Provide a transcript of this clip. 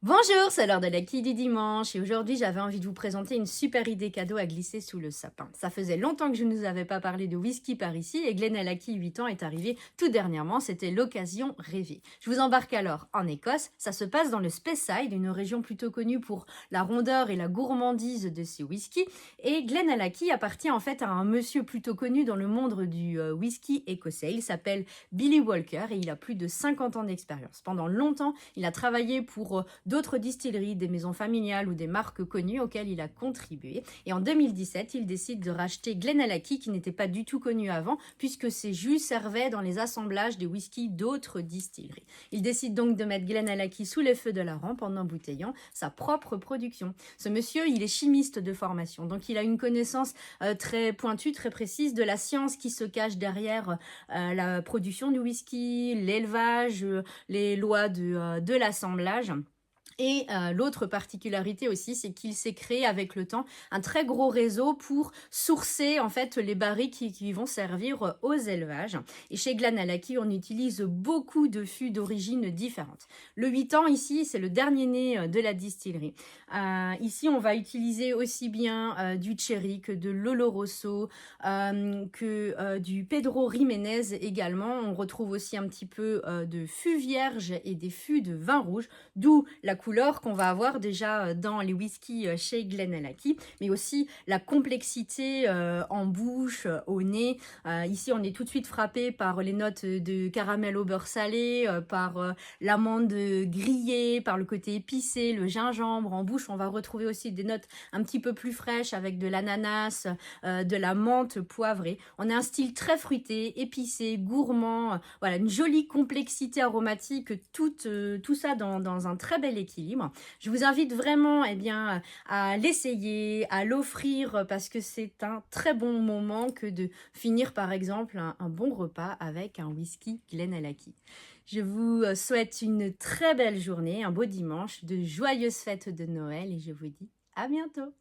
Bonjour, c'est l'heure de la qui du dimanche et aujourd'hui j'avais envie de vous présenter une super idée cadeau à glisser sous le sapin. Ça faisait longtemps que je ne vous avais pas parlé de whisky par ici et Glenallachie 8 ans est arrivé tout dernièrement, c'était l'occasion rêvée. Je vous embarque alors en Écosse, ça se passe dans le Speyside, une région plutôt connue pour la rondeur et la gourmandise de ses whiskies, et Glenallachie appartient en fait à un monsieur plutôt connu dans le monde du whisky écossais. Il s'appelle Billy Walker et il a plus de 50 ans d'expérience. Pendant longtemps, il a travaillé pour d'autres distilleries, des maisons familiales ou des marques connues auxquelles il a contribué. Et en 2017, il décide de racheter Glenallachie qui n'était pas du tout connu avant puisque ses jus servaient dans les assemblages des whiskies d'autres distilleries. Il décide donc de mettre Glenallachie sous les feux de la rampe en embouteillant sa propre production. Ce monsieur, il est chimiste de formation, donc il a une connaissance très pointue, très précise de la science qui se cache derrière la production du whisky, l'élevage, les lois de l'assemblage. Et l'autre particularité aussi, c'est qu'il s'est créé avec le temps un très gros réseau pour sourcer en fait les barriques qui vont servir aux élevages. Et chez Glenallachie, on utilise beaucoup de fûts d'origine différentes. Le 8 ans ici, c'est le dernier né de la distillerie. Ici, on va utiliser aussi bien du Cherry que de l'Oloroso, que du Pedro Ximénez également. On retrouve aussi un petit peu de fûts vierges et des fûts de vin rouge, d'où la couleur qu'on va avoir déjà dans les whiskies chez Glenallachie, mais aussi la complexité en bouche, au nez. Ici, on est tout de suite frappé par les notes de caramel au beurre salé, par l'amande grillée, par le côté épicé, le gingembre. En bouche, on va retrouver aussi des notes un petit peu plus fraîches avec de l'ananas, de la menthe poivrée. On a un style très fruité, épicé, gourmand. Voilà, une jolie complexité aromatique, tout ça dans un très bel équilibre. Je vous invite vraiment à l'essayer, à l'offrir parce que c'est un très bon moment que de finir par exemple un bon repas avec un whisky Glenallachie. Je vous souhaite une très belle journée, un beau dimanche, de joyeuses fêtes de Noël et je vous dis à bientôt.